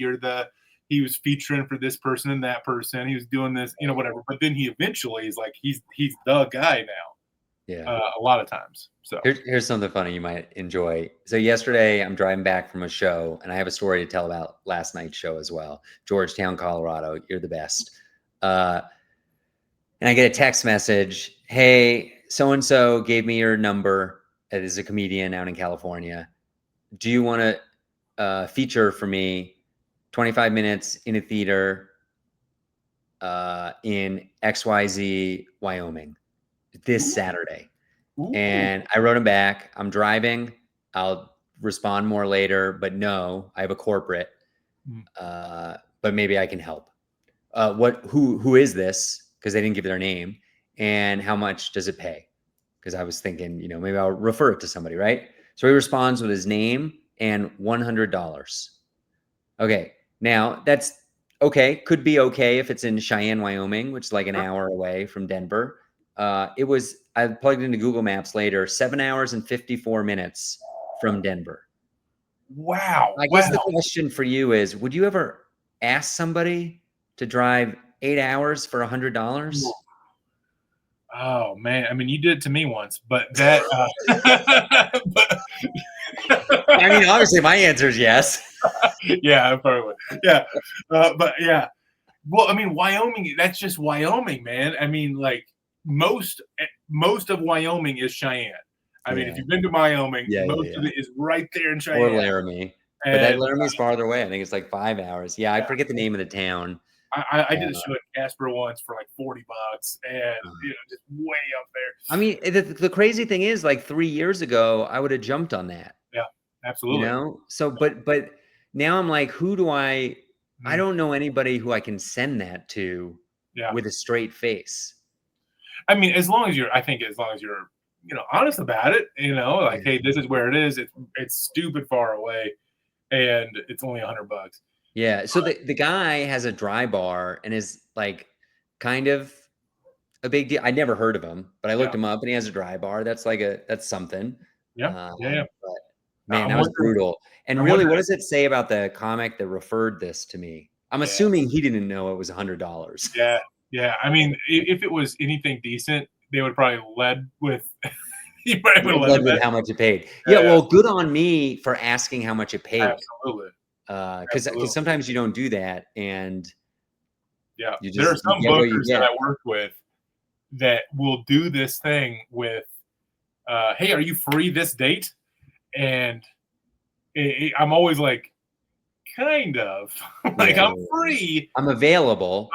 He was featuring for this person and that person. He was doing this, whatever. But then he eventually is like, he's the guy now. Yeah. A lot of times. So here's something funny you might enjoy. So yesterday I'm driving back from a show and I have a story to tell about last night's show as well. Georgetown, Colorado. You're the best. And I get a text message. Hey, so-and-so gave me your number. It is a comedian out in California. Do you want to feature for me 25 minutes in a theater in XYZ, Wyoming this Saturday? Ooh. And I wrote him back. I'm driving. I'll respond more later, but no, I have a corporate. But maybe I can help. Who is this? Because they didn't give their name. And how much does it pay? Because I was thinking, maybe I'll refer it to somebody, right? So he responds with his name and $100. Okay, now that's okay. Could be okay if it's in Cheyenne, Wyoming, which is like an hour away from Denver. I plugged into Google Maps later, 7 hours and 54 minutes from Denver. Wow. I guess the question for you is, would you ever ask somebody to drive 8 hours for $100? Oh man, I mean, you did it to me once, but that. I mean, obviously, my answer is yes. Yeah, I probably would. Yeah, but yeah. Well, I mean, Wyoming. That's just Wyoming, man. I mean, like most of Wyoming is Cheyenne. I mean, if you've been to Wyoming, most of it is right there in Cheyenne. Or Laramie, but that Laramie's farther away. I think it's like 5 hours. Yeah, I forget the name of the town. I did a show at Casper once for like $40, and just way up there. I mean, the crazy thing is, like 3 years ago, I would have jumped on that. Yeah, absolutely. So, but now I'm like, who do I don't know anybody who I can send that to with a straight face. I mean, as long as you're honest about it, like, hey, this is where it is. It's stupid far away, and it's only $100. Yeah. So the guy has a dry bar and is like kind of a big deal. I never heard of him, but I looked him up and he has a dry bar. That's something. Yeah. But man, that was brutal. And really, what does it say about the comic that referred this to me? I'm assuming he didn't know it was $100. Yeah. Yeah. I mean, if it was anything decent, they would probably led with how much it paid. Yeah. Well, good on me for asking how much it paid. Absolutely. Because sometimes you don't do that, and there are some bookers that I work with that will do this thing with, hey, are you free this date? And I'm always like, kind of like, I'm free. I'm available.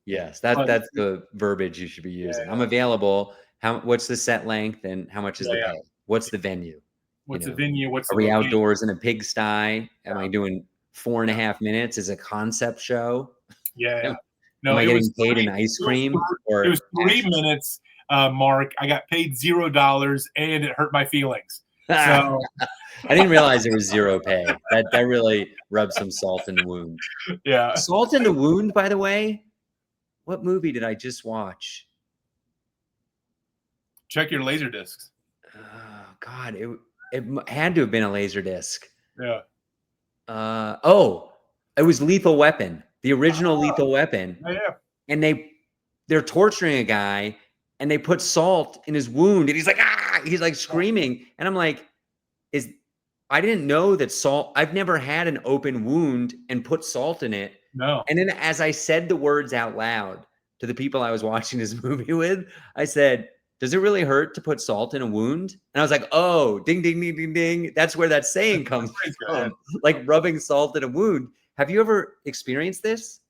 Yes, that's the verbiage you should be using. I'm available. What's the set length and how much is the pay? What's the venue? What's the venue? Are we outdoors in a pigsty? Am I doing 4.5 minutes as a concept show? Yeah. No, am I getting paid in ice cream? It was 3 minutes, Mark. I got paid $0 and it hurt my feelings. So I didn't realize there was zero pay. That really rubbed some salt in the wound. Yeah. Salt in the wound, by the way. What movie did I just watch? Check your laser discs. Oh God, it had to have been a laser disc. Yeah. It was Lethal Weapon, the original Lethal Weapon. Yeah. And they're torturing a guy, and they put salt in his wound, and he's like screaming, and I'm like, I didn't know that salt. I've never had an open wound and put salt in it. No. And then as I said the words out loud to the people I was watching this movie with, I said, does it really hurt to put salt in a wound? And I was like, oh, ding, ding, ding, ding, ding. That's where that saying comes from, like rubbing salt in a wound. Have you ever experienced this?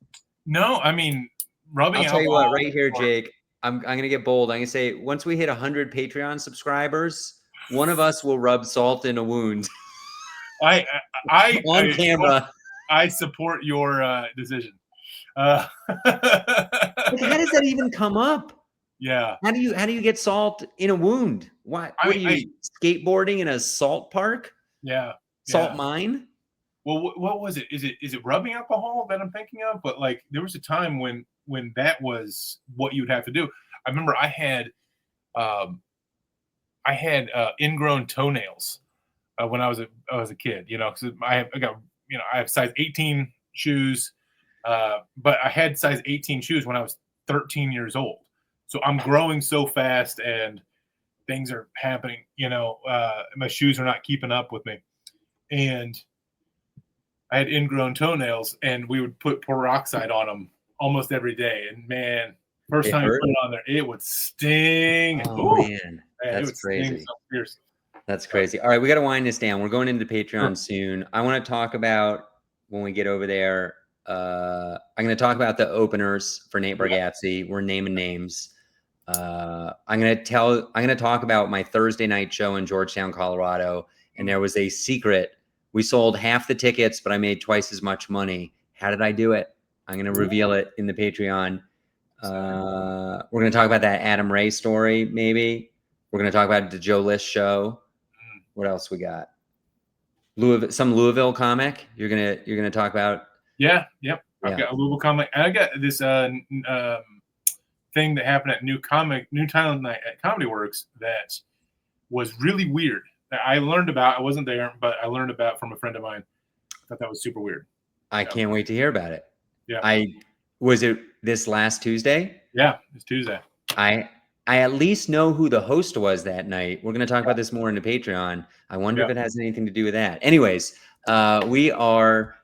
No, I mean, rubbing I'll tell you what, alcohol right here, or- Jake. I'm gonna get bold. I'm gonna say once we hit 100 Patreon subscribers, one of us will rub salt in a wound I on camera. I support your decision. Like, how does that even come up? Yeah. How do you get salt in a wound? What are you skateboarding in a salt park? Yeah. Salt mine? Well, what was it? Is it rubbing alcohol that I'm thinking of? But like, there was a time when that was what you'd have to do. I remember I had ingrown toenails when I was a kid. You know, because I have size 18 shoes, but I had size 18 shoes when I was 13 years old. So I'm growing so fast and things are happening. You know, my shoes are not keeping up with me, and I had ingrown toenails, and we would put peroxide on them almost every day. And man, first time you put it on there, it would sting. Oh man, that's crazy. So fierce. That's crazy. All right, we got to wind this down. We're going into Patreon soon. I want to talk about when we get over there. I'm going to talk about the openers for Nate Bargatze. We're naming names. I'm going to talk about my Thursday night show in Georgetown, Colorado, and there was a secret. We sold half the tickets, but I made twice as much money. How did I do it? I'm going to reveal it in the Patreon. We're going to talk about that Adam Ray story, maybe. We're going to talk about the Joe List show. What else we got? Some Louisville comic. You're gonna talk about. Yeah. Yep. I've got a Louisville comic. I got this thing that happened at New Talent Night at Comedy Works that was really weird. I learned about. I wasn't there, but I learned about from a friend of mine. I thought that was super weird. I can't wait to hear about it. Yeah. Was it this last Tuesday? Yeah, it's Tuesday. I at least know who the host was that night. We're going to talk about this more in the Patreon. I wonder if it has anything to do with that. Anyways, we are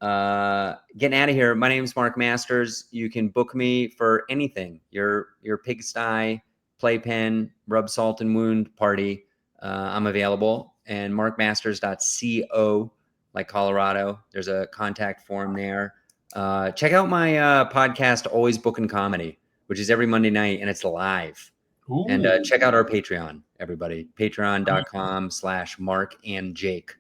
getting out of here. My name is Mark Masters. You can book me for anything. Your pigsty, playpen, rub salt and wound party. I'm available. And markmasters.co, like Colorado. There's a contact form there. Check out my podcast, Always Booking Comedy, which is every Monday night, and it's live. Ooh. And check out our Patreon, everybody. Patreon.com/Mark and Jake.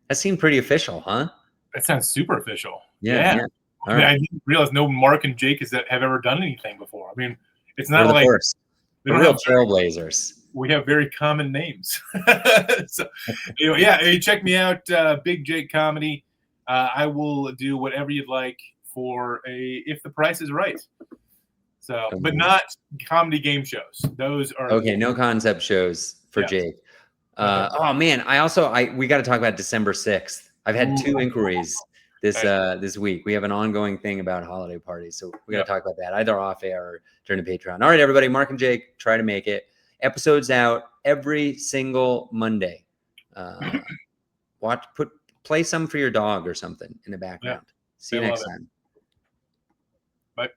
That seemed pretty official, huh? That sounds super official. Yeah. I mean, I didn't realize no Mark and Jake have ever done anything before. I mean, it's not like they're real trailblazers. We have very common names. So, anyway, hey, check me out, Big Jake Comedy. I will do whatever you'd like for if the price is right. So, but not comedy game shows. Those are okay. No concept shows for Jake. Oh man, we got to talk about December 6th. I've had 2 inquiries this week. We have an ongoing thing about holiday parties, so we got to talk about that either off air or during the Patreon. All right, everybody, Mark and Jake, try to make it. Episodes out every single Monday. Play some for your dog or something in the background. See you next time.